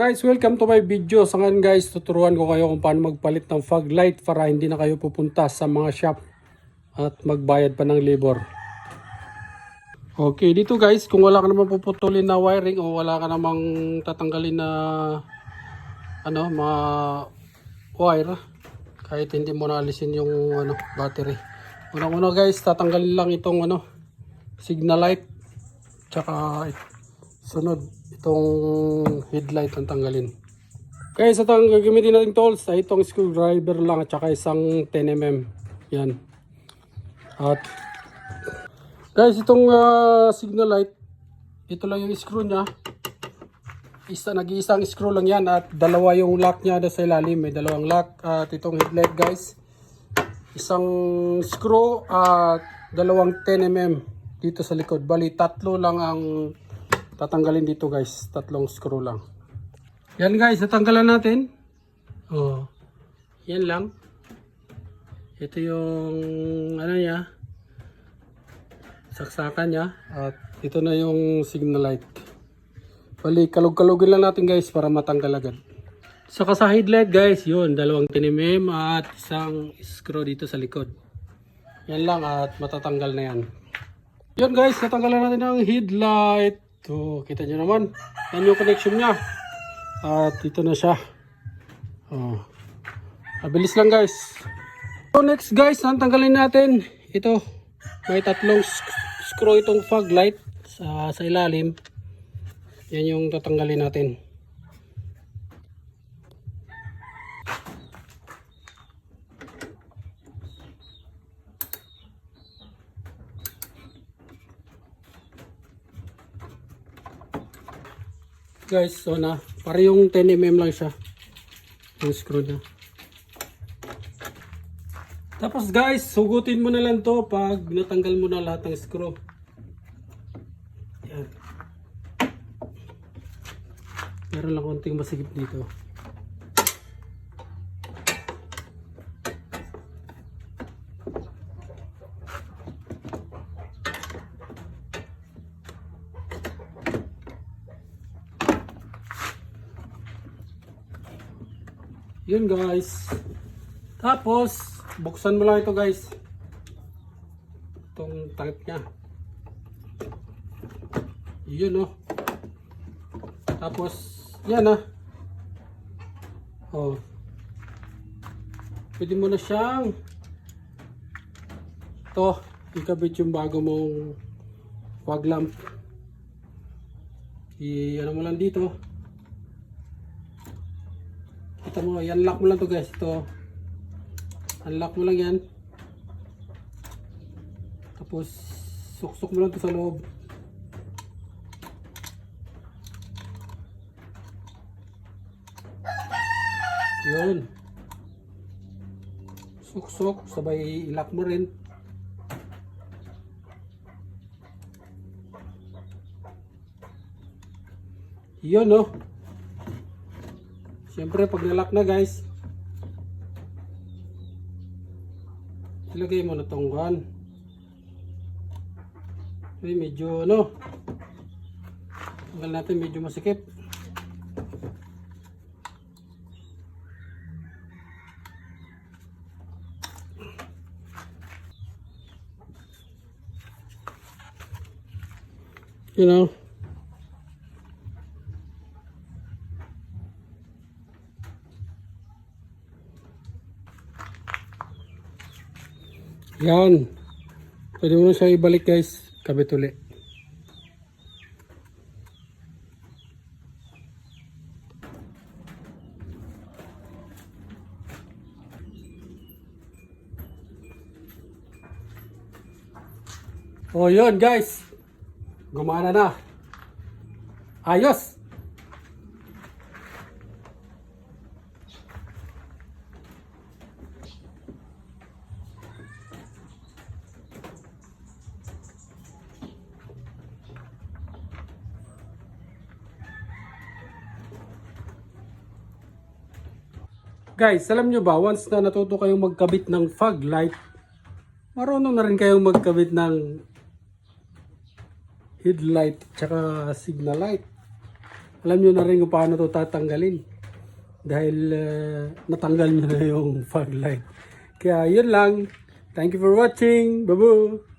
Guys, welcome to my video. Sa ngayon guys, tuturuan ko kayo kung paano magpalit ng fog light para hindi na kayo pupunta sa mga shop at magbayad pa ng labor. Okay, dito guys, kung wala ka namang puputulin na wiring o wala ka namang tatanggalin na mga wire, kahit hindi mo naalisin yung battery. Unang-una guys, tatanggalin lang itong signal light, tsaka sunod itong headlight ang tanggalin. Guys, ito ang gagamitin natin tools ay itong screwdriver lang at saka isang 10mm. Yan. At guys, itong signal light, ito lang yung screw nya. Nag-iisang screw lang yan at dalawa yung lock nya sa ilalim. May dalawang lock. At itong headlight guys, isang screw at dalawang 10mm dito sa likod. Bali, tatlo lang ang tatanggalin dito guys. Tatlong screw lang. Yan guys, natanggalan natin. Oh, yan lang. Ito yung niya, saksakan niya. At ito na yung signal light. Bali, kalug-kalugin lang natin guys para matanggal agad. Saka sa headlight guys, yun, dalawang 10mm at isang screw dito sa likod. Yan lang at matatanggal na yan. Yun guys, natanggalan natin ang headlight. So, kita nyo naman. Yan yung connection niya. At ito na siya. Oh. Mabilis lang guys. So next guys, tanggalin natin. Ito. May tatlong screw itong fog light sa ilalim. Yan yung tatanggalin natin. Guys, so para yung 10mm lang siya yung screw niya. Tapos guys, sugutin mo na lang to pag natanggal mo na lahat ng screw. Yan. Meron lang konting masigip dito. Yun guys. Tapos buksan mo lang ito guys. Itong takip nya. Yun oh. Tapos yan oh. Pwede mo na siyang ikabit yung bago mong fog lamp. Mo lang dito. Kita mo, i-unlock mo lang to guys. Ito, unlock mo lang yan. Tapos suksok mo lang to sa loob. Yun, suksok, sabay i-lock mo rin. Yun oh. Siyempre pag nalock na guys, ilagay mo na tong gun. Okay, medyo tanggal natin, medyo masikip. You know, yan. Pwede mo siya ibalik guys. Kabit uli. Oh yun guys. Gumana na. Ayos. Guys, alam nyo ba, once na natuto kayong magkabit ng fog light, marunong na rin kayong magkabit ng headlight tsaka signal light. alam nyo na rin kung paano to tatanggalin. Dahil natanggal nyo na yung fog light. Kaya yun lang. Thank you for watching. Babu!